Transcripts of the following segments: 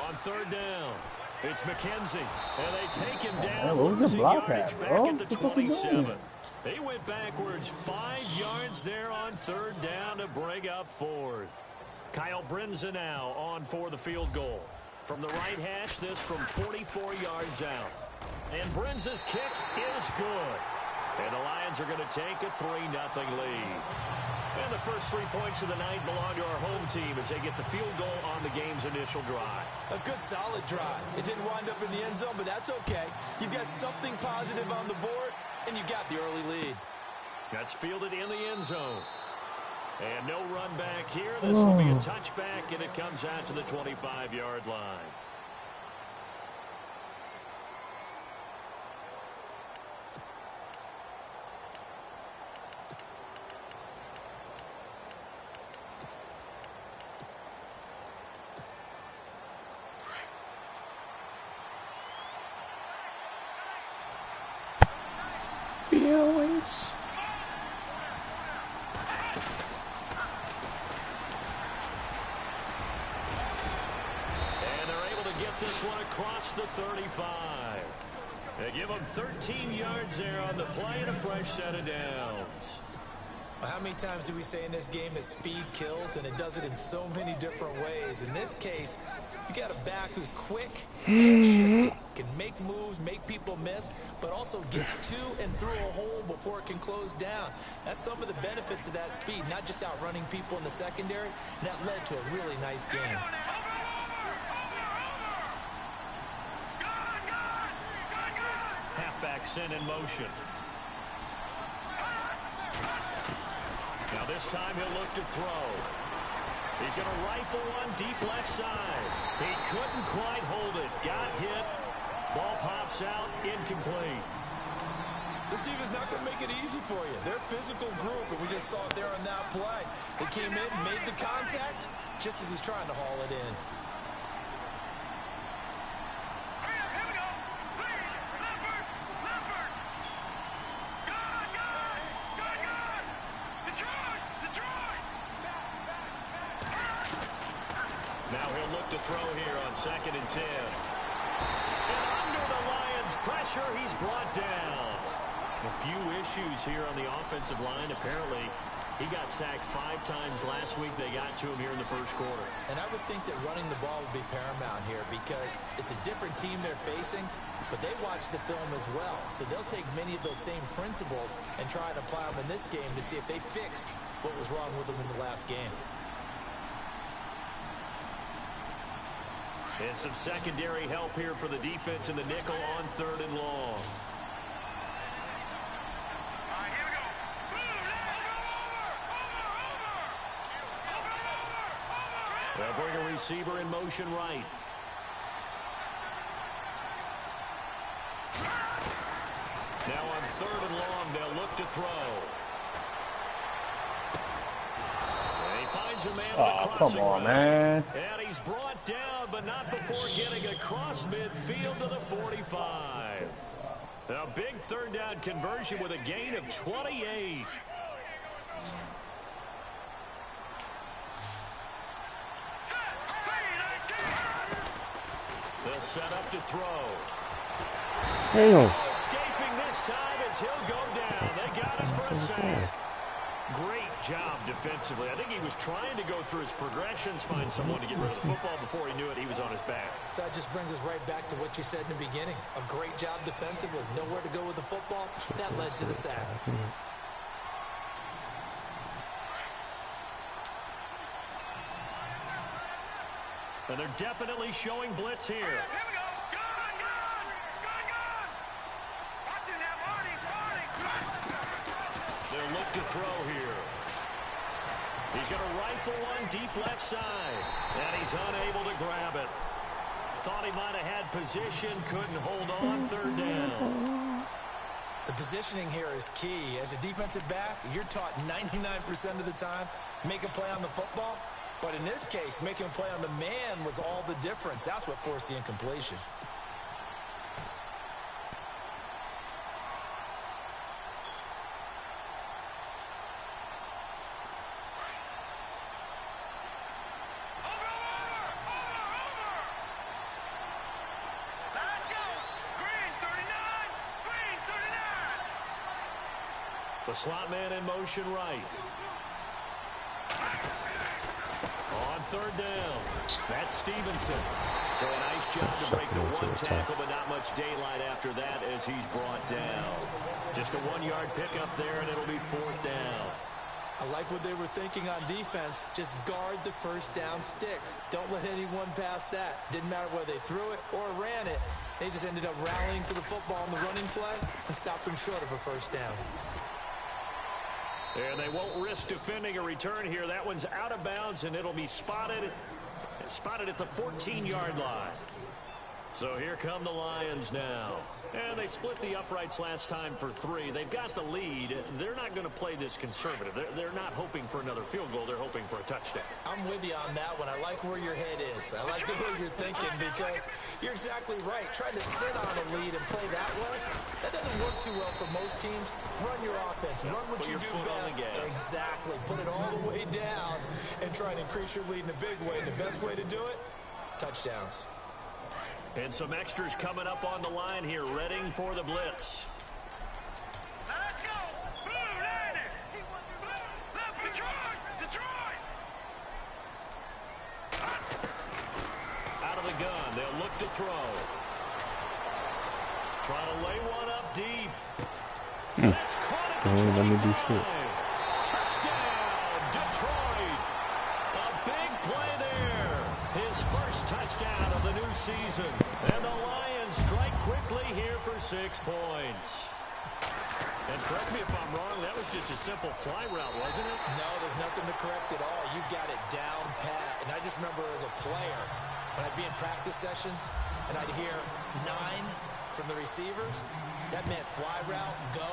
On third down, it's McKenzie, and they take him down, what was the losing block yardage at, back bro? at the What the fuck you 27. doing? They went backwards 5 yards there on third down to bring up fourth. Kyle Brinza now on for the field goal. From the right hash, this from 44 yards out. And Brinza's kick is good. And the Lions are going to take a 3-0 lead. And the first 3 points of the night belong to our home team as they get the field goal on the game's initial drive. A good, solid drive. It didn't wind up in the end zone, but that's okay. You've got something positive on the board, and you got the early lead. That's fielded in the end zone. And no run back here. This will be a touchback, and it comes out to the 25-yard line. Feelings. And they're able to get this one across the 35. They give them 13 yards there on the play and a fresh set of downs. Well, how many times do we say in this game that speed kills, and it does it in so many different ways? In this case, you got a back who's quick, can make moves, make people miss, but also gets to and through a hole before it can close down. That's some of the benefits of that speed, not just outrunning people in the secondary, and that led to a really nice game. Halfback sent in motion. Now this time he'll look to throw. He's going to rifle one deep left side. He couldn't quite hold it. Got hit. Ball pops out. Incomplete. This team is not going to make it easy for you. They're a physical group, and we just saw it there on that play. They came in, made the contact, just as he's trying to haul it in. Now he'll look to throw here on 2nd and 10. And under the Lions' pressure, he's brought down. A few issues here on the offensive line. Apparently, he got sacked 5 times last week. They got to him here in the first quarter. And I would think that running the ball would be paramount here because it's a different team they're facing, but they watch the film as well. So they'll take many of those same principles and try to apply them in this game to see if they fixed what was wrong with them in the last game. And some secondary help here for the defense in the nickel on 3rd and long. They'll bring a receiver in motion right. Now on 3rd and long, they'll look to throw. And he finds a man on the crossing come on, route. man. And he's brought down, but not before getting across midfield to the 45. A big 3rd down conversion with a gain of 28. They'll set up to throw. Damn. Escaping this time as he'll go down. They got him for a sack. Great job defensively. I think he was trying to go through his progressions, find someone to get rid of the football. Before he knew it, he was on his back. So that just brings us right back to what you said in the beginning. A great job defensively. Nowhere to go with the football. That led to the sack. And they're definitely showing blitz here. They'll look to throw here. He's going to rifle one deep left side. And he's unable to grab it. Thought he might have had position, couldn't hold on 3rd down. The positioning here is key. As a defensive back, you're taught 99% of the time, make a play on the football. But in this case, making a play on the man was all the difference. That's what forced the incompletion. The slot man in motion right. On third down, that's Stevenson. So a nice job to break the one tackle, but not much daylight after that as he's brought down. Just a 1-yard pickup there, and it'll be fourth down. I like what they were thinking on defense. Just guard the first down sticks. Don't let anyone pass that. Didn't matter whether they threw it or ran it. They just ended up rallying to the football on the running play and stopped them short of a first down. And they won't risk defending a return here. That one's out of bounds, and it'll be spotted at the 14-yard line. So here come the Lions now. And they split the uprights last time for 3. They've got the lead. They're not going to play this conservative. They're not hoping for another field goal. They're hoping for a touchdown. I'm with you on that one. I like where your head is. I like the way you're thinking because you're exactly right. Trying to sit on a lead and play that way, that doesn't work too well for most teams. Run your offense. Run what you do best. Exactly. Put it all the way down and try and increase your lead in a big way. And the best way to do it, touchdowns. And some extras coming up on the line here, readying for the blitz. Let's go! Blue, Lander! Detroit! Out of the gun, they'll look to throw. Trying to lay one up deep. That's caught at the 25. Let me do shit. Touchdown, Detroit. A big play there. His first touchdown of the new season. And the Lions strike quickly here for 6 points. And correct me if I'm wrong, that was just a simple fly route, wasn't it? No, there's nothing to correct at all. You got it down pat. And I just remember as a player, when I'd be in practice sessions, and I'd hear 9 from the receivers, that meant fly route, go,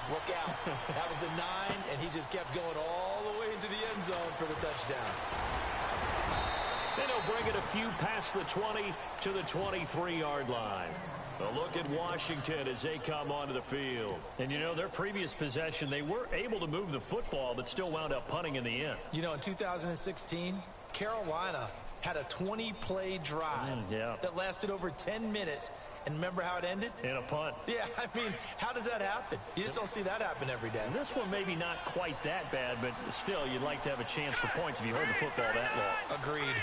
look out. That was the 9, and he just kept going all the way into the end zone for the touchdown. Then he'll bring it a few past the 20 to the 23-yard line. A look at Washington as they come onto the field. And, you know, their previous possession, they were able to move the football, but still wound up punting in the end. You know, in 2016, Carolina had a 20-play drive that lasted over 10 minutes. And remember how it ended? In a punt. Yeah, I mean, how does that happen? You just don't see that happen every day. And this one maybe not quite that bad, but still, you'd like to have a chance for points if you hold the football that long. Agreed.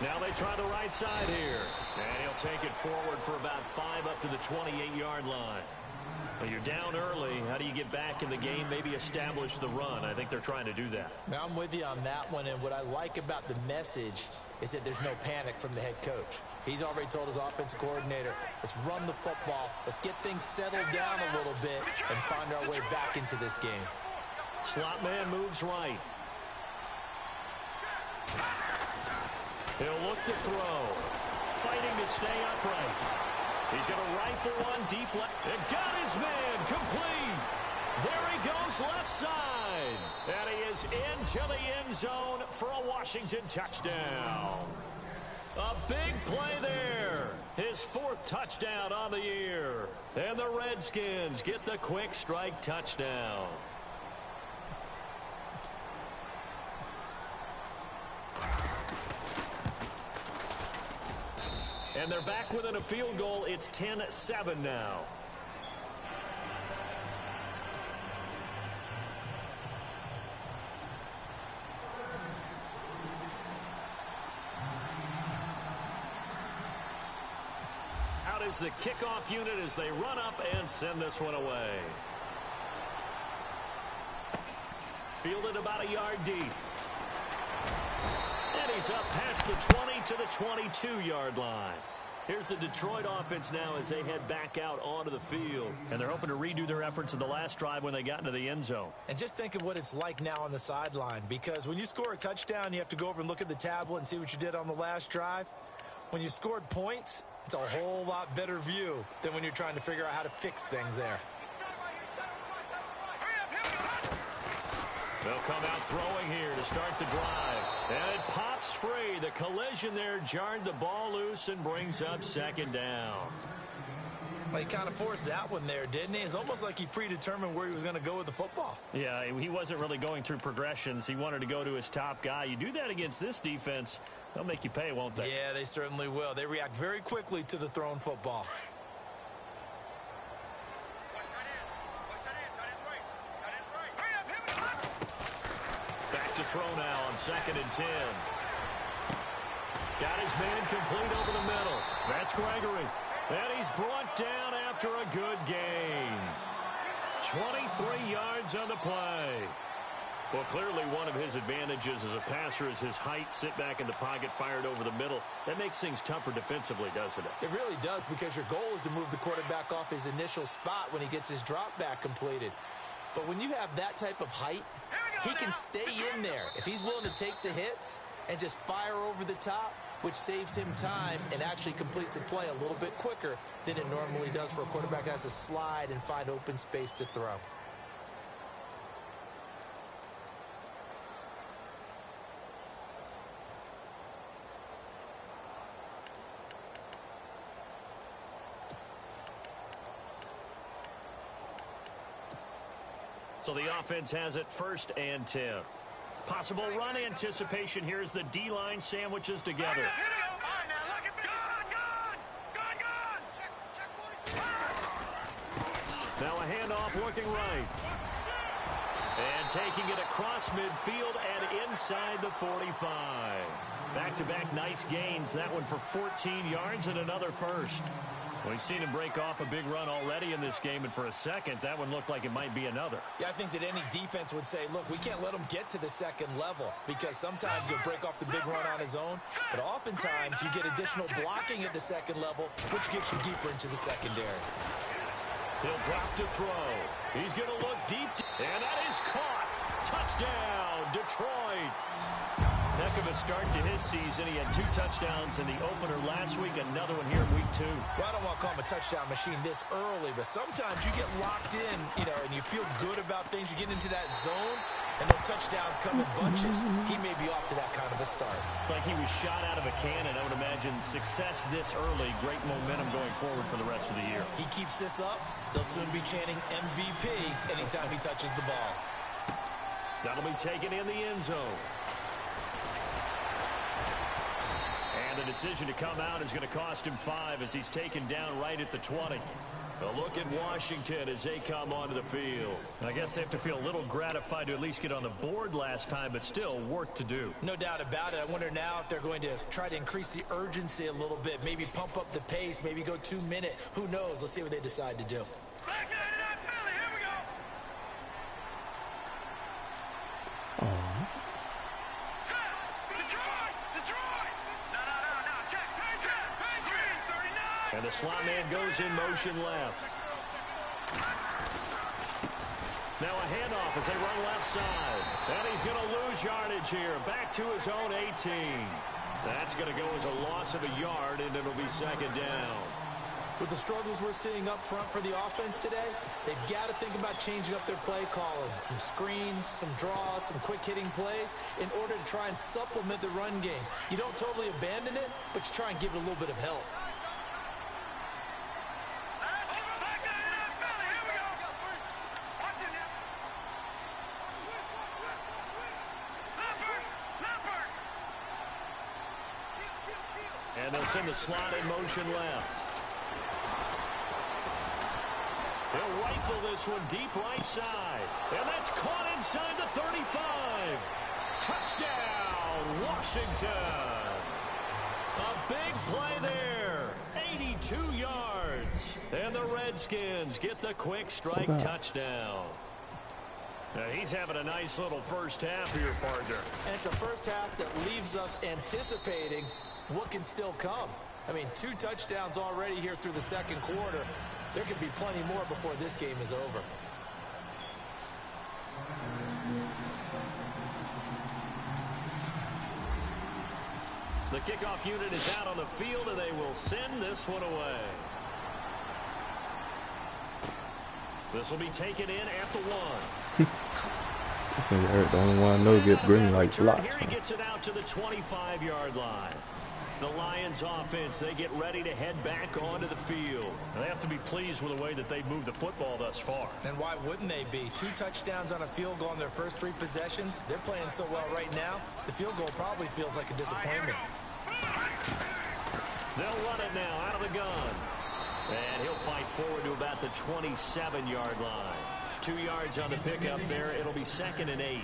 Now they try the right side here. And he'll take it forward for about 5 up to the 28-yard line. Well, you're down early. How do you get back in the game? Maybe establish the run. I think they're trying to do that. Now, I'm with you on that one. And what I like about the message is that there's no panic from the head coach. He's already told his offensive coordinator, let's run the football. Let's get things settled down a little bit and find our way back into this game. Slot man moves right. He'll look to throw. Fighting to stay upright. He's going to rifle one deep left. And got his man complete. There he goes left side. And he is into the end zone for a Washington touchdown. A big play there. His 4th touchdown on the year. And the Redskins get the quick strike touchdown. And they're back within a field goal. It's 10-7 now. Out is the kickoff unit as they run up and send this one away. Fielded about a yard deep. And he's up past the 20 to the 22-yard line. Here's the Detroit offense now as they head back out onto the field. And they're hoping to redo their efforts in the last drive when they got into the end zone. And just think of what it's like now on the sideline. Because when you score a touchdown, you have to go over and look at the tablet and see what you did on the last drive. When you scored points, it's a whole lot better view than when you're trying to figure out how to fix things there. They'll come out throwing here to start the drive. And it pops free. The collision there jarred the ball loose and brings up 2nd down. Well, he kind of forced that one there, didn't he? It's almost like he predetermined where he was going to go with the football. Yeah, he wasn't really going through progressions. He wanted to go to his top guy. You do that against this defense, they'll make you pay, won't they? Yeah, they certainly will. They react very quickly to the thrown football. throw now on 2nd and 10. Got his man complete over the middle. That's Gregory. And he's brought down after a good gain. 23 yards on the play. Well, clearly one of his advantages as a passer is his height. Sit back in the pocket, fired over the middle. That makes things tougher defensively, doesn't it? It really does, because your goal is to move the quarterback off his initial spot when he gets his drop back completed. But when you have that type of height, he can stay in there. If he's willing to take the hits and just fire over the top, which saves him time and actually completes a play a little bit quicker than it normally does for a quarterback that has to slide and find open space to throw. So the offense has it 1st and 10. Possible run anticipation here as the D-line sandwiches together. Now a handoff working right. And taking it across midfield and inside the 45. Back-to-back nice gains. That one for 14 yards and another first. We've seen him break off a big run already in this game, and for a second, that one looked like it might be another. Yeah, I think that any defense would say, look, we can't let him get to the second level, because sometimes he'll break off the big run on his own, but oftentimes you get additional blocking at the second level, which gets you deeper into the secondary. He'll drop to throw. He's going to look deep, and that is caught. Touchdown, Detroit. Heck of a start to his season. He had 2 touchdowns in the opener last week, another one here in week 2. Well, I don't want to call him a touchdown machine this early, but sometimes you get locked in, and you feel good about things. You get into that zone, and those touchdowns come in bunches. He may be off to that kind of a start. It's like he was shot out of a cannon. I would imagine success this early, great momentum going forward for the rest of the year. He keeps this up, they'll soon be chanting MVP anytime he touches the ball. That'll be taken in the end zone. And the decision to come out is going to cost him 5 as he's taken down right at the 20. A look at Washington as they come onto the field. I guess they have to feel a little gratified to at least get on the board last time, but still work to do. No doubt about it. I wonder now if they're going to try to increase the urgency a little bit, maybe pump up the pace, maybe go 2-minute. Who knows? Let's see what they decide to do. Back in that Philly. Here we go. Detroit. No. Check. Green 39. And the slot man goes in motion left. Now a handoff as they run left side. And he's going to lose yardage here. Back to his own 18. That's going to go as a loss of a yard, and it'll be 2nd down. With the struggles we're seeing up front for the offense today, they've got to think about changing up their play calling. Some screens, some draws, some quick-hitting plays in order to try and supplement the run game. You don't totally abandon it, but you try and give it a little bit of help. And they'll send the slot in motion left. They'll rifle this one deep right side. And that's caught inside the 35. Touchdown, Washington. A big play there. 82 yards. And the Redskins get the quick strike touchdown. Now he's having a nice little first half here, partner. And it's a first half that leaves us anticipating what can still come. I mean, 2 touchdowns already here through the second quarter. There could be plenty more before this game is over. The kickoff unit is out on the field, and they will send this one away. This will be taken in at the 1. The only one I know get green light blocked. Here he gets it out to the 25-yard line. The Lions offense, they get ready to head back onto the field. They have to be pleased with the way that they've moved the football thus far. And why wouldn't they be? 2 touchdowns on a field goal in their first 3 possessions. They're playing so well right now, the field goal probably feels like a disappointment. They'll run it now out of the gun. And he'll fight forward to about the 27-yard line. 2 yards on the pickup there. It'll be 2nd and 8.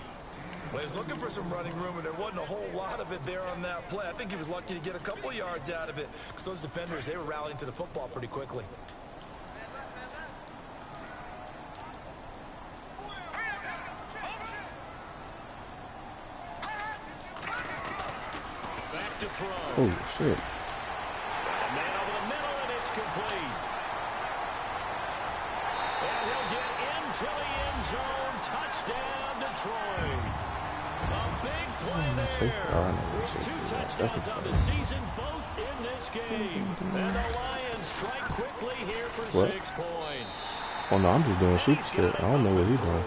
Well, he was looking for some running room, and there wasn't a whole lot of it there on that play. I think he was lucky to get a couple yards out of it because those defenders, they were rallying to the football pretty quickly. Back to throw. Oh, shit. Man over the middle, and it's complete. And he'll get into the end zone. Touchdown, Detroit. A big play there. With 2 touchdowns on the season, both in this game. And the Lions strike quickly here for 6 points. Oh, no, I'm just doing super shit. I don't know what he's doing.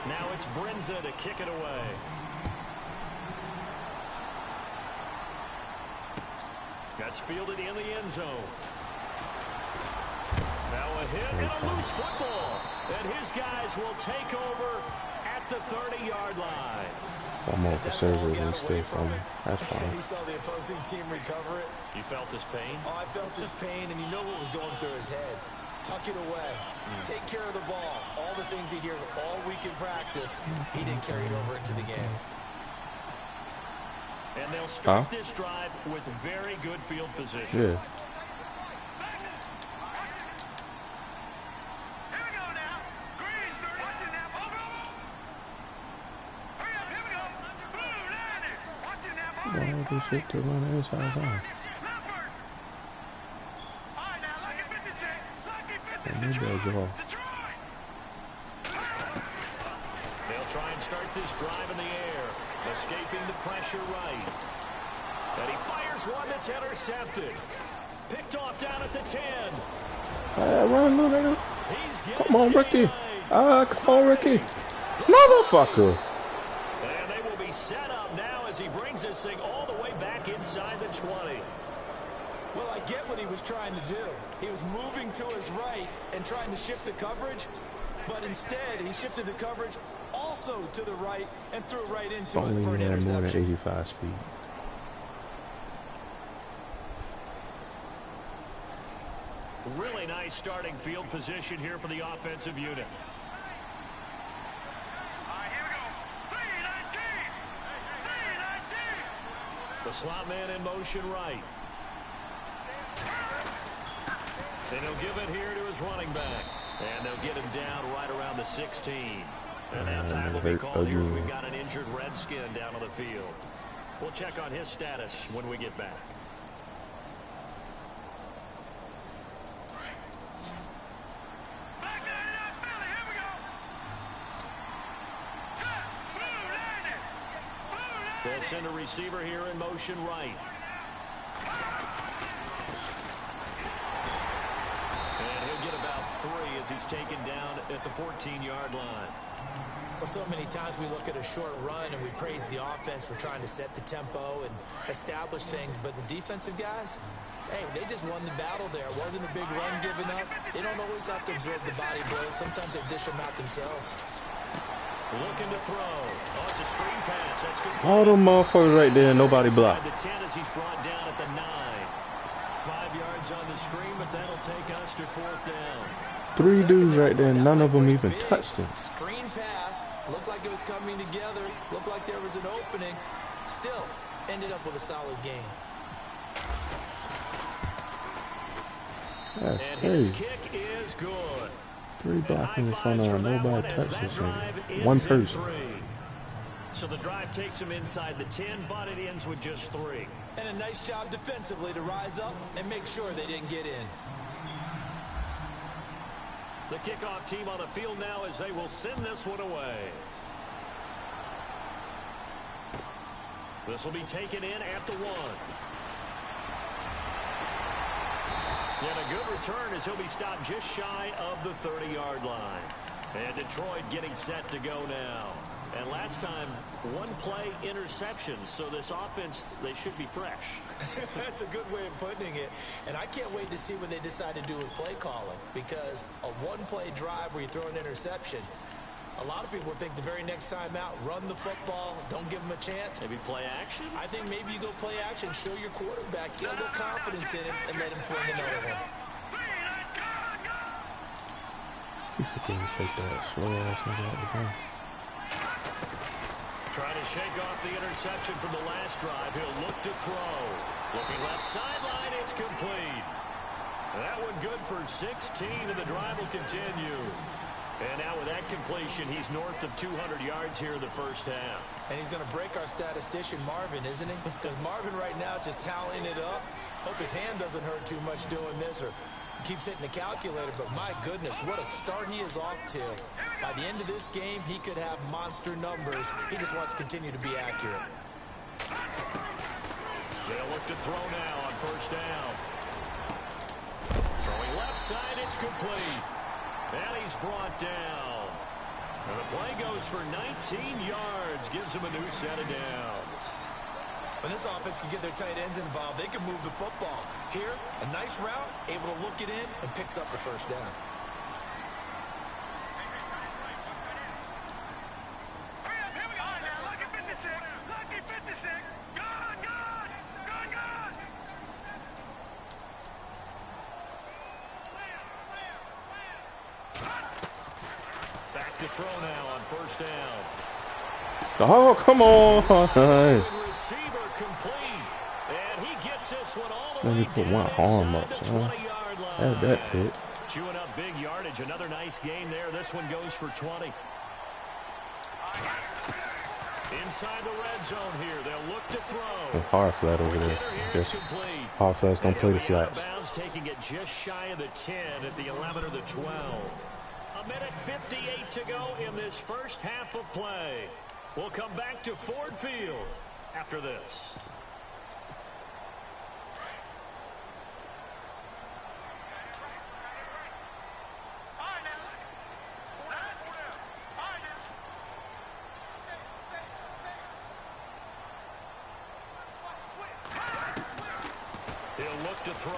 Now it's Brinza to kick it away. That's fielded in the end zone. Now a hit and a loose football. And his guys will take over at the 30-yard line. I'm more conservative and stay from him. That's fine. He saw the opposing team recover it. You felt his pain? Oh, I felt his pain, and you know what was going through his head. Tuck it away. Take care of the ball. All the things he hears all week in practice, he didn't carry it over into the game. And they'll start this drive with very good field position. Yeah. Here we go now. Green 30. Watching that ball. Hurry up, here we go. Blue 90. Watching that ball. Why do this shit to run the inside zone? Leopard. All right, now, lucky 56. Lucky 56. Maybe I'll go. Detroit. They'll try and start this drive in the air. Escaping the pressure right. And he fires one that's intercepted. Picked off down at the 10. Run, little nigga. He's Come on, Ricky. Come on, Ricky. Motherfucker. And they will be set up now as he brings this thing all the way back inside the 20. Well, I get what he was trying to do. He was moving to his right and trying to shift the coverage, but instead he shifted the coverage also to the right and threw it right into Only it for an had more than interception. 85 speed. Really nice starting field position here for the offensive unit. All right, here we go. 319. 319. The slot man in motion right. And he'll give it here to his running back. And they'll get him down right around the 16. And now time will be called here as we've got an injured Redskin down on the field. We'll check on his status when we get back. Back 99 Philly, here we go. Set. Blue 90. Blue 90. They'll send a receiver here in motion right. And he'll get about 3 as he's taken down at the 14-yard line. Well, so many times we look at a short run and we praise the offense for trying to set the tempo and establish things, but the defensive guys, hey, they just won the battle there. It wasn't a big run given up. They don't always have to absorb the body blows. Sometimes they dish them out themselves. Looking to throw. Oh, it's a screen pass. That's good. All them motherfuckers right there, nobody blocked. The 10 as he's brought down at the 9. 5 yards on the screen, but that'll take us to 4th down. 3 dudes right there, none of them even touched him. Screen pass. Looked like it was coming together. Looked like there was an opening. Still, ended up with a solid game. That's And his crazy. kick is good. 3 blocking in front of him, nobody touched this nigga. 1 ends in person. 3. So the drive takes him inside the 10, but it ends with just 3. And a nice job defensively to rise up and make sure they didn't get in. The kickoff team on the field now as they will send this one away. This will be taken in at the 1. And a good return as he'll be stopped just shy of the 30-yard line. And Detroit getting set to go now. And last time, 1 play interception. So this offense, they should be fresh. That's a good way of putting it. And I can't wait to see what they decide to do with play calling. Because a 1-play drive where you throw an interception, a lot of people think the very next time out, run the football, don't give them a chance. Maybe play action? I think maybe you go play action, show your quarterback, get a little confidence in him, and let him fling another one. You should take that slow ass nigga out the game. Trying to shake off the interception from the last drive. He'll look to throw. Looking left sideline, it's complete. That one good for 16, and the drive will continue. And now with that completion, he's north of 200 yards here in the first half. And he's going to break our statistician Marvin, isn't he? Because Marvin right now is just tallying it up. Hope his hand doesn't hurt too much doing this, or keeps hitting the calculator. But my goodness, what a start he is off to. By the end of this game, he could have monster numbers. He just wants to continue to be accurate. They'll look to throw now on first down. Throwing left side, it's complete. And he's brought down. And the play goes for 19 yards. Gives him a new set of downs. When this offense can get their tight ends involved, they can move the football. Here, a nice route, able to look it in, and picks up the first down. Hurry up, here we go. All right, now, lucky 56. Lucky 56. Good, good. Good, good. Back to throw now on first down. Oh, come on. Receiver complete. And he gets this one all the Let way me put down one arm inside up, the son. 20-yard line. Add that to it. Chewing up big yardage. Another nice gain there. This one goes for 20. Inside the red zone here. They'll look to throw. Hard flat over there. I guess hard flats don't play the flats. Bounds, taking it just shy of the 10 at the 11 or the 12. A minute 58 to go in this first half of play. We'll come back to Ford Field after this. He'll look to throw.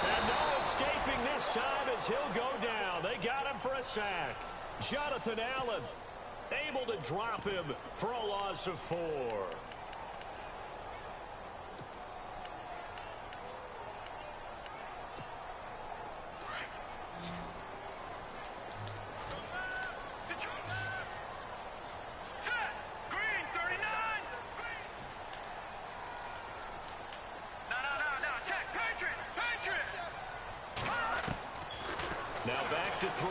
And no escaping this time as he'll go down. They got him for a sack. Jonathan Allen able to drop him for a loss of 4. Now back to throw.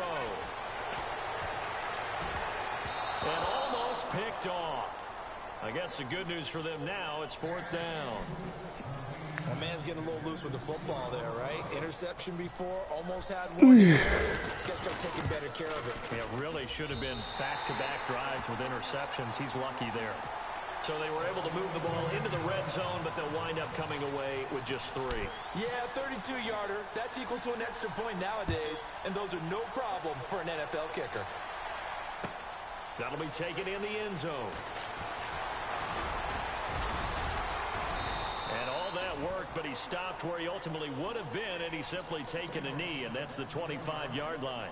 And almost picked off. I guess the good news for them now, it's 4th down. That man's getting a little loose with the football there, right? Interception before, almost had one. He's got to start taking better care of it. It really should have been back-to-back drives with interceptions. He's lucky there. So they were able to move the ball into the red zone, but they'll wind up coming away with just 3. Yeah, 32-yarder. That's equal to an extra point nowadays, and those are no problem for an NFL kicker. That'll be taken in the end zone. And all that work, but he stopped where he ultimately would have been had he simply taken a knee, and that's the 25-yard line.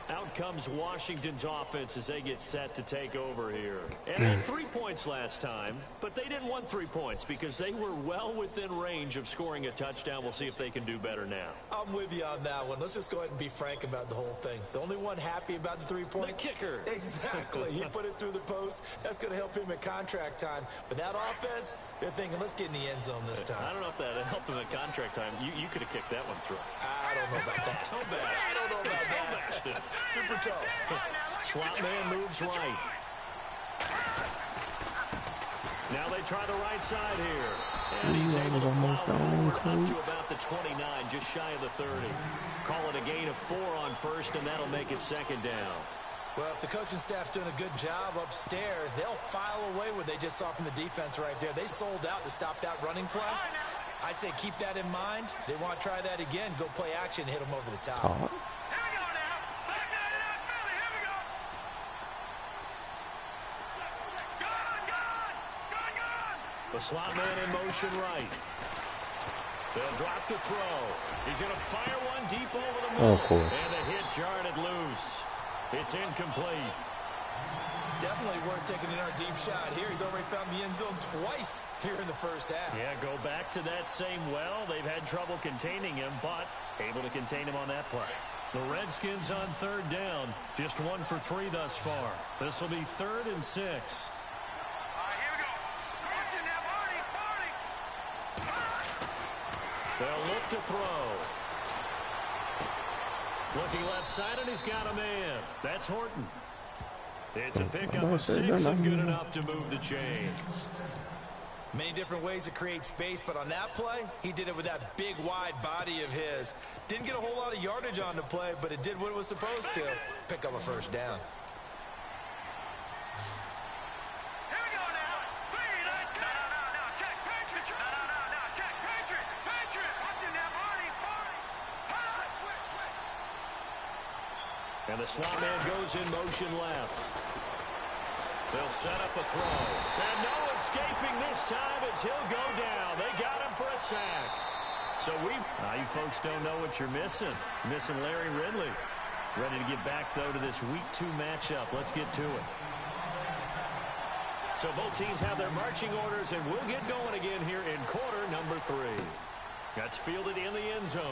Out comes Washington's offense as they get set to take over here. And they had 3 points last time, but they didn't want 3 points because they were well within range of scoring a touchdown. We'll see if they can do better now. I'm with you on that one. Let's just go ahead and be frank about the whole thing. The only one happy about the 3-point? The kicker. Exactly. He put it through the post. That's going to help him at contract time. But that offense, they're thinking, let's get in the end zone this time. I don't know if that helped him at contract time. You could have kicked that one through. I don't know about that. I don't know about that. Super tough. Slot man moves right. Now they try the right side here. And he's able to plow forward up to about the 29, just shy of the 30. Call it a gain of 4 on first, and that'll make it 2nd down. Well, if the coaching staff's doing a good job upstairs, they'll file away what they just saw from the defense right there. They sold out to stop that running play. I'd say keep that in mind. They want to try that again. Go play action, hit them over the top. The slot man in motion right. They'll drop to throw. He's going to fire one deep over the middle. Of course. And the hit jarred it loose. It's incomplete. Definitely worth taking in our deep shot here. He's already found the end zone twice here in the first half. Yeah, go back to that same well. They've had trouble containing him, but able to contain him on that play. The Redskins on third down. Just 1 for 3 thus far. This will be 3rd and 6. All right, here we go. Watch it now, Barney. They'll look to throw. Looking left side, and he's got a man. That's Horton. It's a pickup of 6 and good enough to move the chains. Many different ways to create space, but on that play, he did it with that big, wide body of his. Didn't get a whole lot of yardage on the play, but it did what it was supposed to. Pick up a first down. Here we go now. No, check, Patriot. No, check, Patriot. Watch it now, Barney. Switch. And the slot man goes in motion left. They'll set up a throw. And no escaping this time as he'll go down. They got him for a sack. So you folks don't know what you're missing. Missing Larry Ridley. Ready to get back, though, to this Week 2 matchup. Let's get to it. So both teams have their marching orders, and we'll get going again here in quarter number 3. That's fielded in the end zone.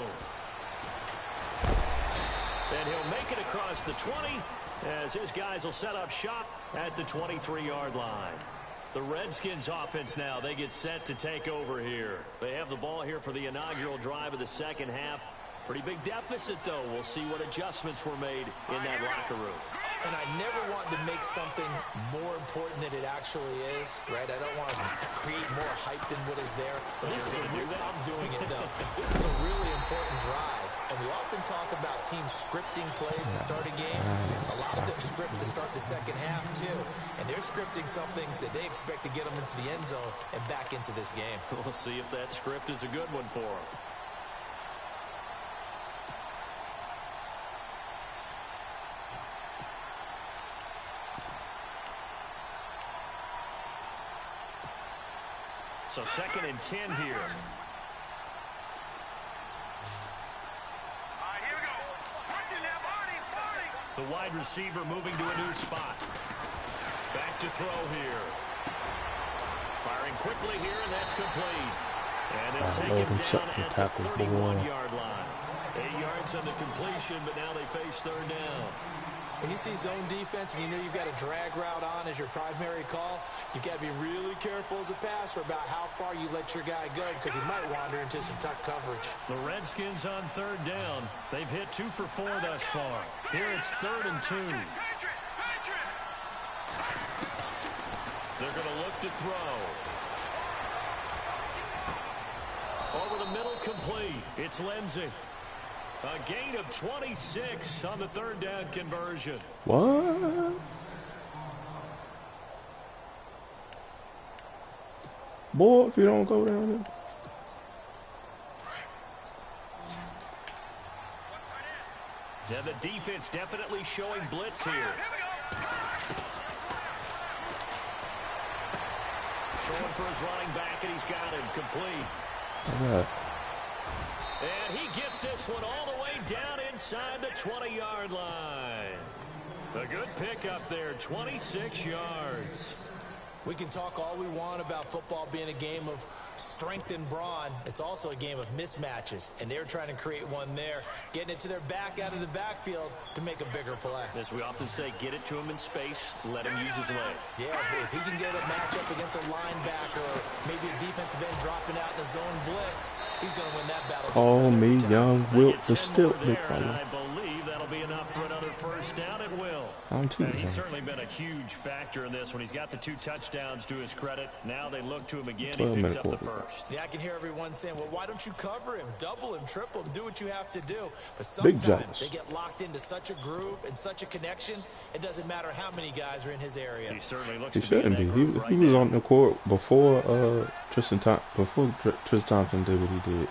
And he'll make it across the 20 as his guys will set up shop at the 23-yard line. The Redskins offense now, they get set to take over here. They have the ball here for the inaugural drive of the second half. Pretty big deficit, though. We'll see what adjustments were made in that locker room. And I never want to make something more important than it actually is, right? I don't want to create more hype than what is there. But this is I'm doing it, though. This is a really important drive. And we often talk about teams scripting plays to start a game. A lot of them script to start the second half, too. And they're scripting something that they expect to get them into the end zone and back into this game. We'll see if that script is a good one for them. So 2nd and 10 here. All right, here we go. Watch it now, Barney. The wide receiver moving to a new spot. Back to throw here. Firing quickly here, and that's complete. And they'll take him down at the 31-yard line. 8 yards on the completion, but now they face third down. When you see zone defense and you know you've got a drag route on as your primary call, you've got to be really careful as a passer about how far you let your guy go because he might wander into some tough coverage. The Redskins on third down. They've hit 2 for 4 thus far. Here it's 3rd and 2. They're going to look to throw. Over the middle, complete. It's Lindsey. A gain of 26 on the 3rd down conversion. What? Boy, if you don't go down there. Yeah, the defense definitely showing blitz here. Throwing for his running back, and he's got him complete. Right. And he gets this one all the way down inside the 20-yard line. A good pickup there, 26 yards. We can talk all we want about football being a game of strength and brawn. It's also a game of mismatches, and they're trying to create one there, getting it to their back out of the backfield to make a bigger play. As we often say, get it to him in space, let him use his leg. Yeah, if he can get a matchup against a linebacker or maybe a defensive end dropping out in a zone blitz, he's going to win that battle. Call me young Wilt the Stilt, big fella. I believe that'll be enough for another first down. It will. He's certainly been a huge factor in this when he's got the 2 touchdowns to his credit. Now they look to him again. He picks up the first. Yeah, I can hear everyone saying, well, why don't you cover him? Double him, triple him, do what you have to do. But sometimes they get locked into such a groove and such a connection, it doesn't matter how many guys are in his area. He certainly looks He to be in that group right He was now. on the court before Tristan Thompson did what he did.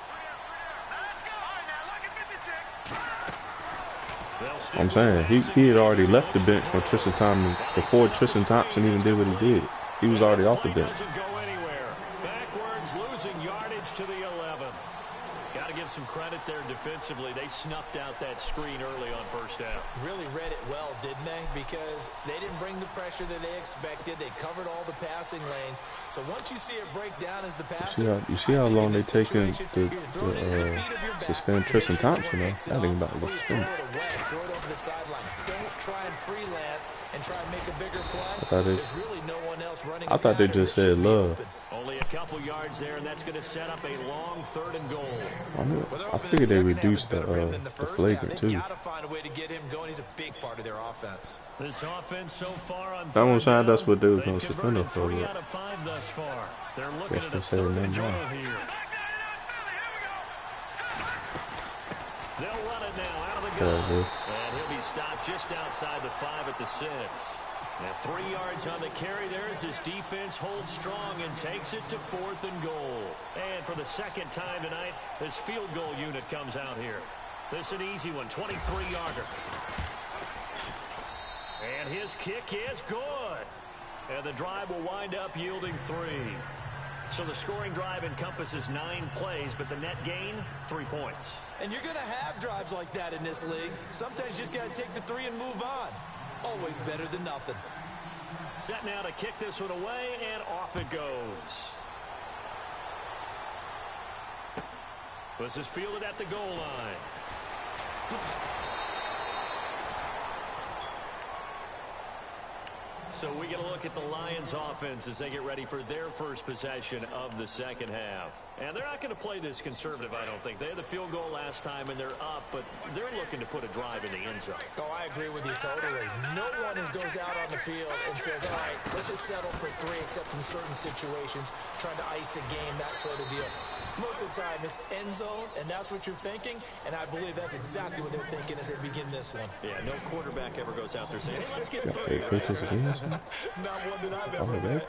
I'm saying he had already left the bench when Tristan Thompson before Tristan Thompson even did what he did. He was already off the bench. Doesn't go anywhere. Backwards, losing yardage to the 11. Got to give give some credit there defensively. They snuffed out that screen early on first down. Really read it well, didn't they? Because they didn't bring the pressure that they expected. They covered all the passing lanes. So once you see it break down as the passer, You see how long they taking to suspend Tristan Thompson, though? That ain't about to go suspended. Throw it over the sideline. Don't try and freelance and try and make a bigger play. There's really no one else running. I thought they just said love. Only a couple yards there, and that's going to set up a long 3rd and goal. I figured they reduced the flagrant too. Gotta find a way to get him going. He's a big part of their offense. This offense so far on that one side, that's what they was going to suspend her for. 3 out of 5 thus far. They're looking at a Guess they 3rd said and no goal more. here. They'll run it now out of the gun. And he'll be stopped just outside the 5 at the 6. Now 3 yards on the carry there as his defense holds strong and takes it to 4th and goal. And for the 2nd time tonight, this field goal unit comes out here. This is an easy one, 23-yarder. And his kick is good. And the drive will wind up yielding 3. So the scoring drive encompasses 9 plays, but the net gain, 3 points. And you're going to have drives like that in this league. Sometimes you just got to take the 3 and move on. Always better than nothing. Set now to kick this one away, and off it goes. This is fielded at the goal line. So we get a look at the Lions offense as they get ready for their first possession of the 2nd half. And they're not going to play this conservative, I don't think. They had the field goal last time and they're up, but they're looking to put a drive in the end zone. Oh, I agree with you totally. No one goes out on the field and says, all right, let's just settle for 3, except in certain situations, trying to ice a game, that sort of deal. Most of the time, it's end zone, and that's what you're thinking, and I believe that's exactly what they're thinking as they begin this one. Yeah, no quarterback ever goes out there saying, hey, let's get 3. Not one that I've ever met.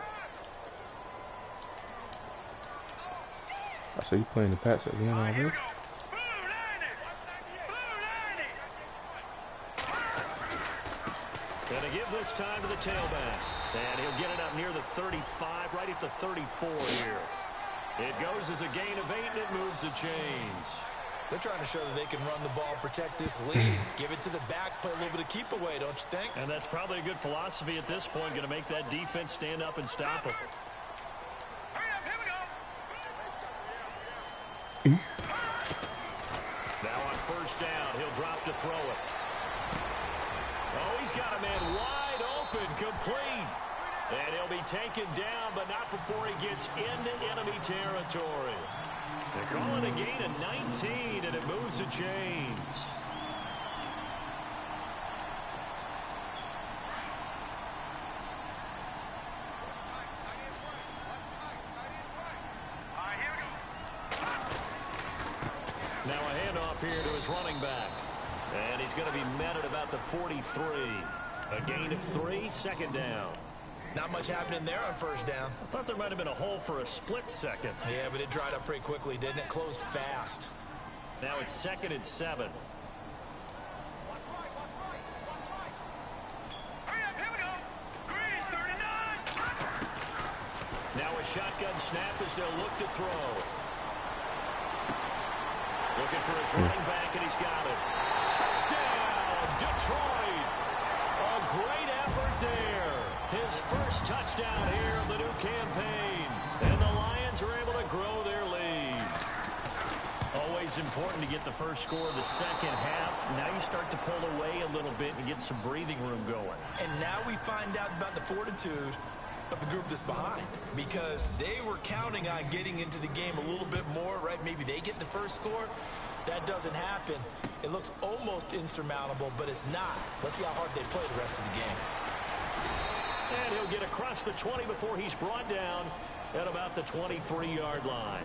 I see you playing the Pats again already. Going to give this time to the tailback. And he'll get it up near the 35, right at the 34 here. It goes as a gain of 8, and it moves the chains. They're trying to show that they can run the ball, protect this lead, give it to the backs, play a little bit of keep away, don't you think? And that's probably a good philosophy at this point, going to make that defense stand up and stop them. Now on first down, he'll drop to throw it. Oh, he's got a man wide open, complete. And he'll be taken down, but not before he gets into enemy territory. They're calling a gain of 19, and it moves the chains. Now a handoff here to his running back. And he's going to be met at about the 43. A gain of 3, 2nd down. Not much happening there on first down. I thought there might have been a hole for a split second. Yeah, but it dried up pretty quickly, didn't it? Closed fast. Now it's 2nd and 7. Now a shotgun snap as they'll look to throw. Looking for his running back, and he's got it. Touchdown, Detroit! A great effort there. His first touchdown here of the new campaign. And the Lions are able to grow their lead. Always important to get the first score of the 2nd half. Now you start to pull away a little bit and get some breathing room going. And now we find out about the fortitude of the group that's behind, because they were counting on getting into the game a little bit more, right? Maybe they get the first score. That doesn't happen. It looks almost insurmountable, but it's not. Let's see how hard they play the rest of the game. And he'll get across the 20 before he's brought down at about the 23-yard line.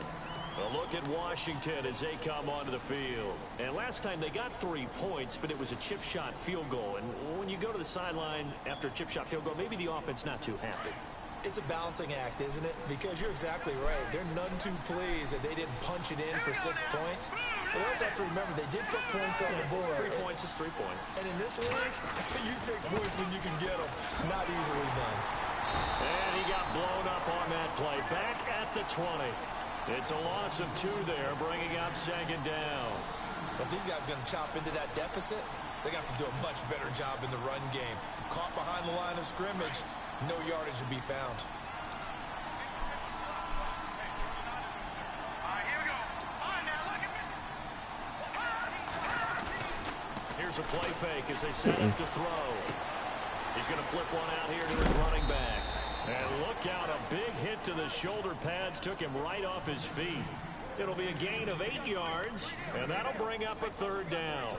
A look at Washington as they come onto the field. And last time they got 3 points, but it was a chip shot field goal. And when you go to the sideline after a chip shot field goal, maybe the offense not too happy. It's a balancing act, isn't it? Because you're exactly right. They're none too pleased that they didn't punch it in for 6 points. But they also have to remember they did put points on the board. 3 points is 3 points. And in this league, you take points when you can get them. Not easily done. And he got blown up on that play. Back at the 20. It's a loss of 2 there, bringing up 2nd down. If these guys are going to chop into that deficit, they got to do a much better job in the run game. Caught behind the line of scrimmage, no yardage to be found. Here's a play fake as they set up to throw. He's going to flip one out here to his running back. And look out, a big hit to the shoulder pads took him right off his feet. It'll be a gain of 8 yards, and that'll bring up a 3rd down.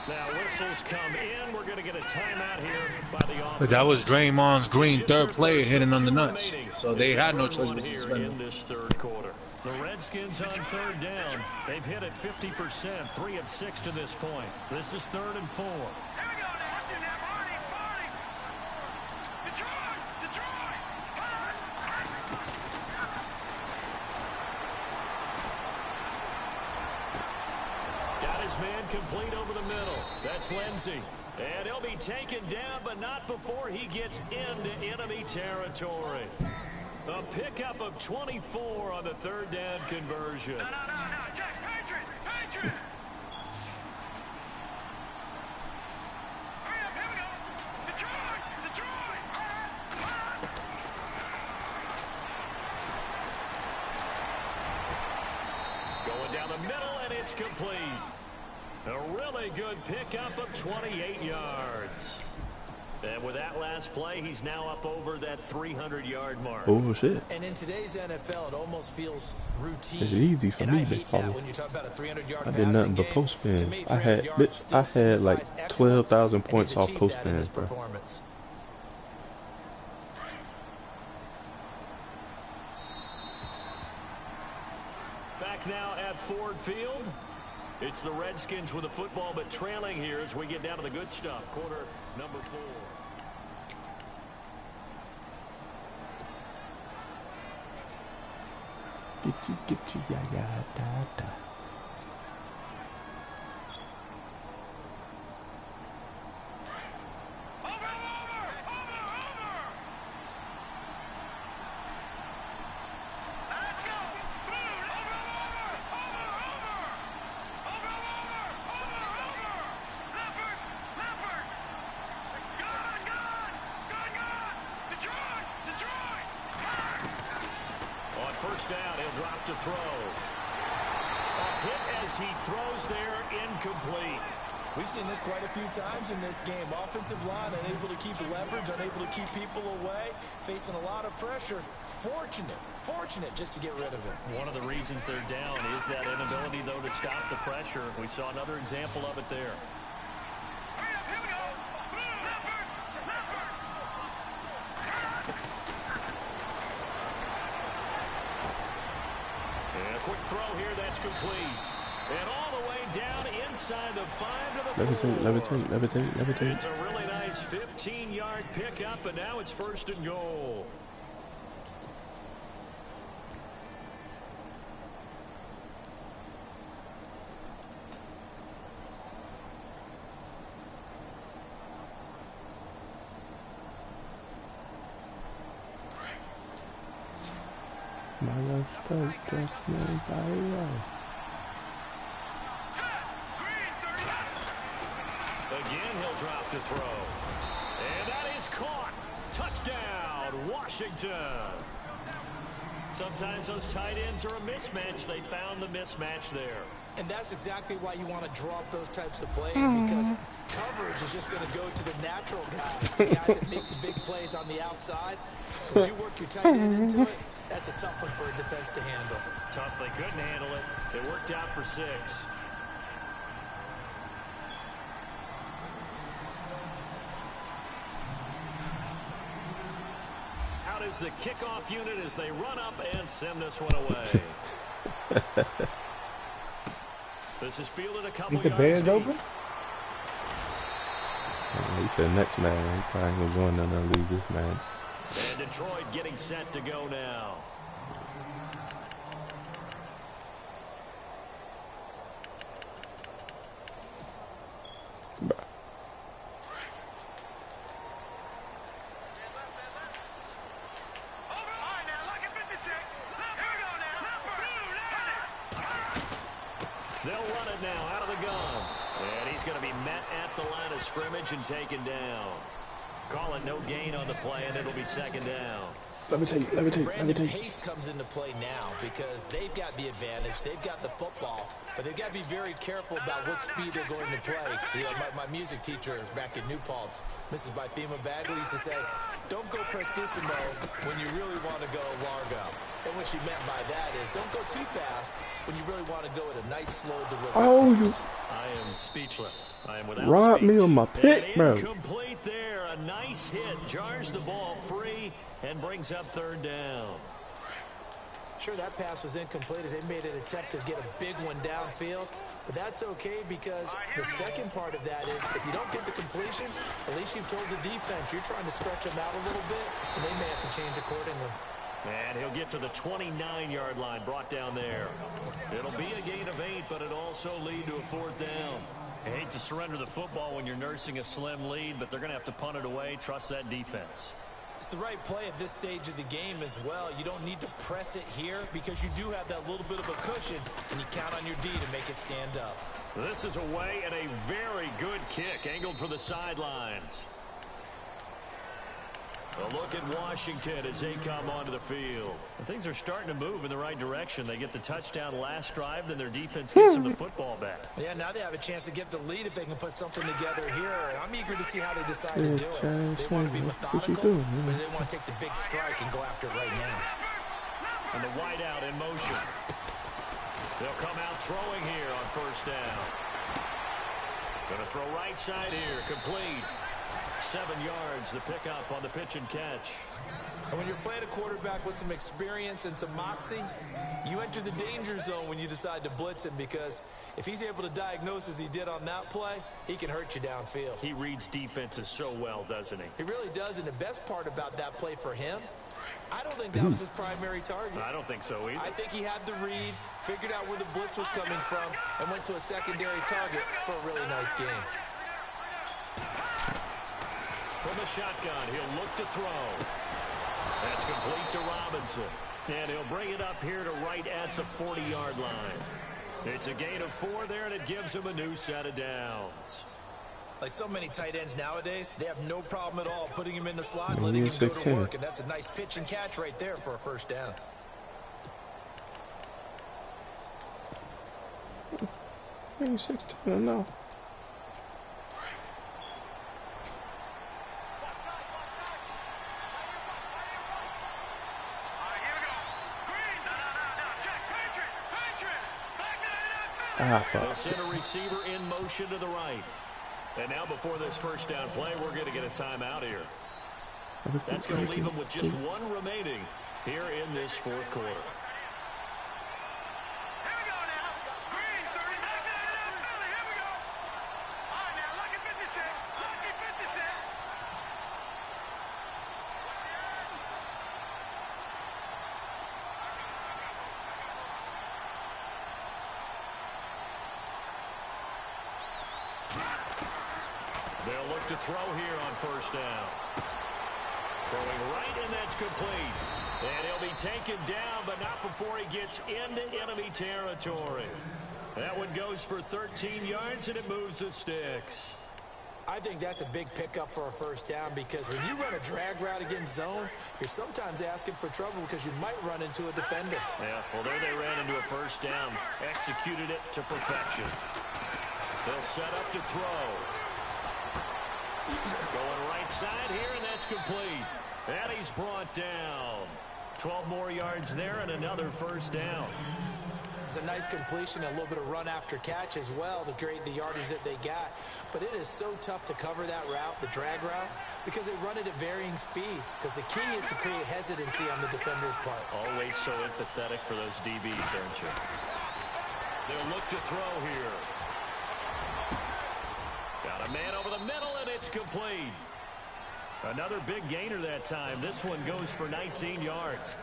Now whistles come in. We're going to get a timeout here by the offense. But that was Draymond's green third play hitting on the nuts. So they had no choice but to suspend him. In this 3rd quarter. The Redskins on 3rd down. They've hit it 50%, 3 of 6 to this point. This is 3rd and 4. Man complete over the middle. That's Lindsey. And he'll be taken down, but not before he gets into enemy territory. A pickup of 24 on the 3rd down conversion. No, Jack, Patriot! Hurry up, here we go. Detroit! Going down the middle, and it's complete. A really good pickup of 28 yards. And with that last play, he's now up over that 300-yard mark. Oh, shit. And in today's NFL, it almost feels routine. It's easy for me to follow. When you talk about a 300-yard I did nothing but post spins. I had like 12,000 points off post spins, bro. Back now at Ford Field. It's the Redskins with the football, but trailing here as we get down to the good stuff. Quarter number 4. Get you, yeah, da. First down, he'll drop to throw. A hit as he throws there, incomplete. We've seen this quite a few times in this game. Offensive line unable to keep leverage, unable to keep people away, facing a lot of pressure. Fortunate just to get rid of it. One of the reasons they're down is that inability, though, to stop the pressure. We saw another example of it there. Quick throw here, that's complete. And all the way down inside the 5 to the 4. Levitate. It's a really nice 15-yard pickup, and now it's 1st and goal. My love spoke just me by Again, he'll drop the throw. And that is caught. Touchdown, Washington. Sometimes those tight ends are a mismatch. They found the mismatch there. And that's exactly why you want to draw up those types of plays, because coverage is just going to go to the natural guys, the guys that make the big plays on the outside. When you work your tight end into it, that's a tough one for a defense to handle. Tough, they couldn't handle it. It worked out for 6. Out is the kickoff unit as they run up and send this one away. This is fielded a couple yards deep. Open? He said next man. He probably ain't gonna join none of these this man. And Detroit getting set to go now. They'll run it now out of the gun. And he's going to be met at the line of scrimmage and taken down. Call it no gain on the play, and it'll be second down. Let me tell you. Pace comes into play now because they've got the advantage. They've got the football, but they've got to be very careful about what speed they're going to play. You know, my music teacher back in New Paltz, Mrs. Bythema Bagley, used to say, don't go prestissimo when you really want to go largo. And what she meant by that is don't go too fast when you really want to go at a nice, slow delivery. Oh, you. I am speechless. I am without Robbed speech. me on my pick, bro. Incomplete there. A nice hit. Jars the ball free and brings up third down. Sure, that pass was incomplete as they made an attempt to get a big one downfield. But that's okay because the second part of that is if you don't get the completion, at least you've told the defense you're trying to stretch them out a little bit, and they may have to change accordingly. And he'll get to the 29-yard line, brought down there. It'll be a gain of 8, but it'll also lead to a fourth down. I hate to surrender the football when you're nursing a slim lead, but they're going to have to punt it away. Trust that defense. It's the right play at this stage of the game as well. You don't need to press it here because you do have that little bit of a cushion, and you count on your D to make it stand up. This is away and a very good kick, angled for the sidelines. A look at Washington as they come onto the field. And things are starting to move in the right direction. They get the touchdown last drive, then their defense gets them the football back. Yeah, now they have a chance to get the lead if they can put something together here. And I'm eager to see how they decide to do it. They want to be methodical, or they want to take the big strike and go after it right now. And the wideout in motion. They'll come out throwing here on first down. Going to throw right side here, complete. 7 yards, the pickup on the pitch and catch. And when you're playing a quarterback with some experience and some moxie, you enter the danger zone when you decide to blitz him because if he's able to diagnose as he did on that play, he can hurt you downfield. He reads defenses so well, doesn't he? He really does, and the best part about that play for him, I don't think that was his primary target. I don't think so either. I think he had the read, figured out where the blitz was coming from, and went to a secondary target for a really nice game. From the shotgun, he'll look to throw. That's complete to Robinson. And he'll bring it up here to right at the 40-yard line. It's a gain of 4 there, and it gives him a new set of downs. Like so many tight ends nowadays, they have no problem at all putting him in the slot and letting him go to work. And that's a nice pitch and catch right there for a first down. Maybe 16, no. They'll send a receiver in motion to the right. And now before this first down play, we're going to get a timeout here. That's going to leave them with just 1 remaining here in this fourth quarter. Here we go now. Green, 30. Here we go. All right, now, lucky 56. Lucky 56. They'll look to throw here on first down. Throwing right, and that's complete. And he'll be taken down, but not before he gets into enemy territory. That one goes for 13 yards, and it moves the sticks. I think that's a big pickup for a first down because when you run a drag route against zone, you're sometimes asking for trouble because you might run into a defender. Yeah, well, there they ran into a first down. Executed it to perfection. They'll set up to throw. Going right side here, and that's complete. And he's brought down. 12 more yards there and another first down. It's a nice completion, a little bit of run after catch as well to create the yardage that they got. But it is so tough to cover that route, the drag route, because they run it at varying speeds. Because the key is to create hesitancy on the defender's part. Always so empathetic for those DBs, aren't you? They'll look to throw here. Got a man over the middle, and it's It's complete. Another big gainer that time. This one goes for 19 yards.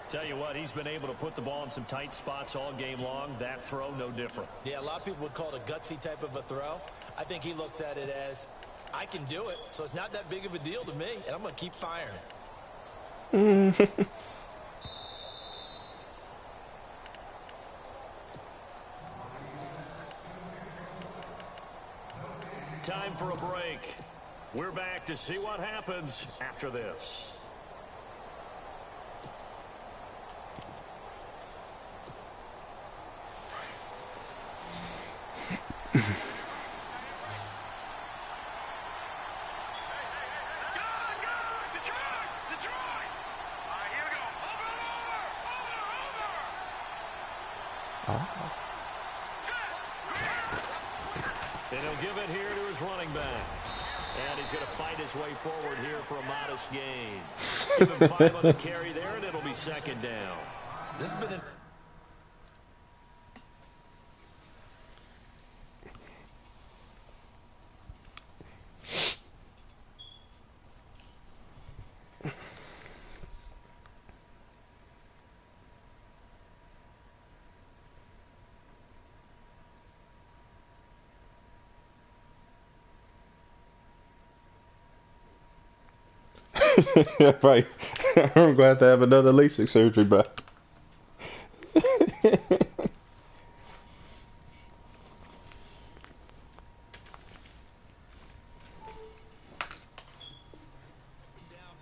Tell you what, he's been able to put the ball in some tight spots all game long. That throw, no different. Yeah, a lot of people would call it a gutsy type of a throw. I think he looks at it as, I can do it, so it's not that big of a deal to me, and I'm going to keep firing. Time for a break. We're back to see what happens after this. And he'll give it here to his running back. And he's going to fight his way forward here for a modest gain. Give him 5 on the carry there, and it'll be second down. This has been an Right. I'm going to have another LASIK surgery, but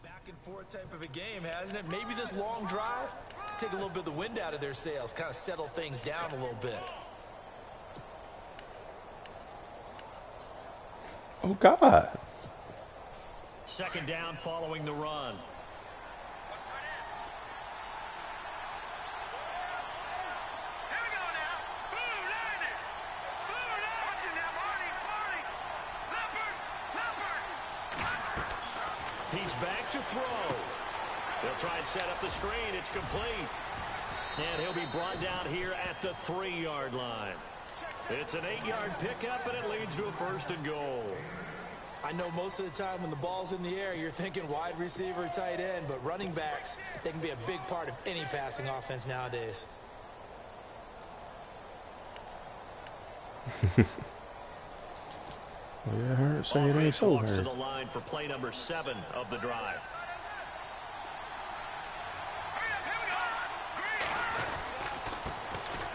back and forth type of a game, hasn't it? Maybe this long drive, take a little bit of the wind out of their sails, kind of settle things down a little bit. oh God. Second down following the run. He's back to throw. They'll try and set up the screen. It's complete. And he'll be brought down here at the 3-yard line. It's an 8-yard pickup, and it leads to a 1st and goal. I know most of the time when the ball's in the air, you're thinking wide receiver, tight end, but running backs, they can be a big part of any passing offense nowadays. Well, yeah, I heard say it ain't so walks to hard. the line for play number 7 of the drive.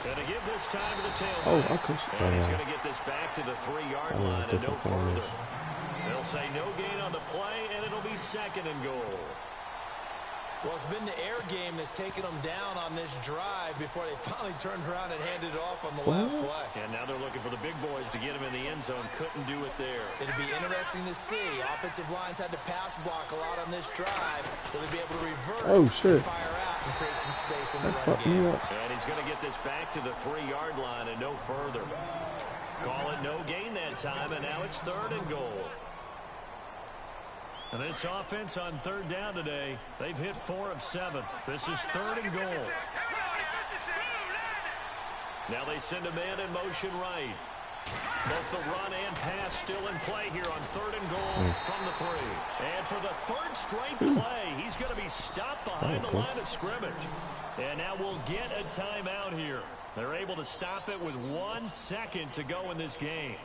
And to give this time to the tailback. Oh, okay. And he's going to get this back to the 3-yard line and no further. They'll say no gain on the play, and it'll be 2nd and goal. Well, it's been the air game that's taken them down on this drive before they finally turned around and handed it off on the last play. And now they're looking for the big boys to get him in the end zone. Couldn't do it there. It'll be interesting to see. Offensive lines had to pass block a lot on this drive. They'll be able to revert, fire out, and create some space in the run game. And he's going to get this back to the 3-yard line and no further. Call it no gain that time, and now it's 3rd and goal. And this offense on 3rd down today, they've hit 4 of 7. This is 3rd and goal. Now they send a man in motion right. Both the run and pass still in play here on 3rd and goal from the 3. And for the 3rd straight play, he's going to be stopped behind the line of scrimmage. And now we'll get a timeout here. They're able to stop it with 1 second to go in this game.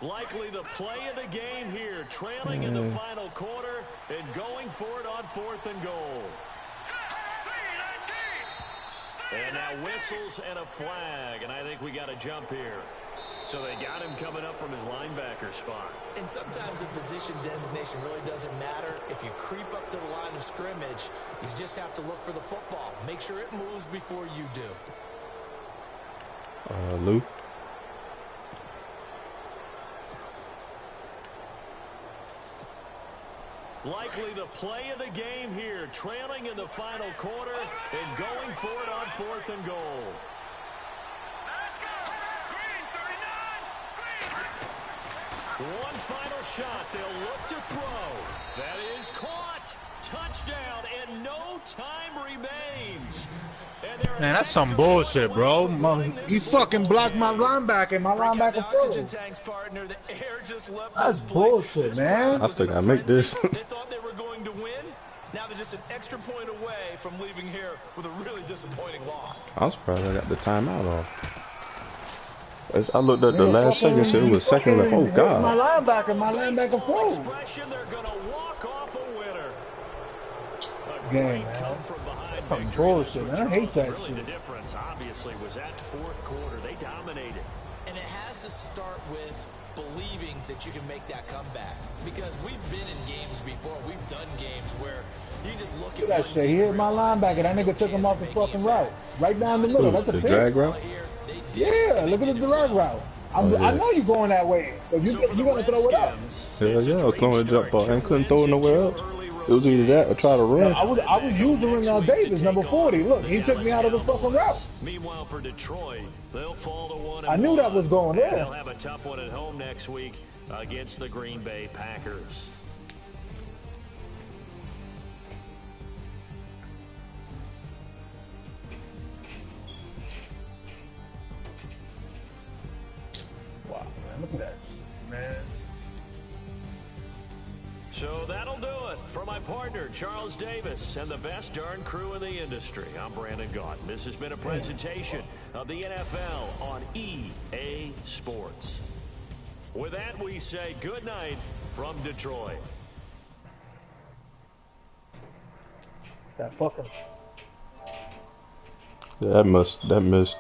Likely the play of the game here, trailing in the final quarter and going for it on 4th and goal. And now whistles and a flag, and I think we got a jump here. So they got him coming up from his linebacker spot. And sometimes the position designation really doesn't matter. If you creep up to the line of scrimmage, you just have to look for the football. Make sure it moves before you do. Lou. Likely the play of the game here, trailing in the final quarter and going for it on 4th and goal. One final shot. They'll look to throw. That is caught. Touchdown and no time. Man, that's some bullshit, bro. He fucking blocked my linebacker, and my linebacker Oxygen froze. tanks, partner. The air just left That's this place. bullshit, This man. crowd I was still in a gotta make this. frenzy. They thought they were going to win. Now they're just an extra point away from leaving here with a really disappointing loss. I'm surprised I got the timeout off. I looked at the last second, said it was second left. Oh My God! linebacker froze. Expression, they're gonna walk off a winner. A Game, great man. come from behind Some victory. bullshit, That's man. what I hate that Charles- really shit. The difference, obviously, was that fourth quarter. They dominated. And it has to start with believing that you can make that comeback. Because we've been in games before. We've done games where you just look at Look at that shit. He hit my linebacker. That nigga took him off the fucking route. Right down the middle. That's a The pick. drag route? Yeah, look at the drag route. I know you're going that way. But you're going to throw it up. Hell yeah, I was throwing a jump ball and couldn't throw it nowhere else. It was either that or try to run. I was using Davis, number 40. Look, he took me out of the fucking route. Meanwhile, for Detroit, they'll fall to 1-1. I knew that was going there. They'll have a tough one at home next week against the Green Bay Packers. Wow, man, look at that, man. So that'll do it for my partner, Charles Davis, and the best darn crew in the industry. I'm Brandon Gaunt. This has been a presentation of the NFL on EA Sports. With that, we say good night from Detroit. That fucking. Yeah, that missed.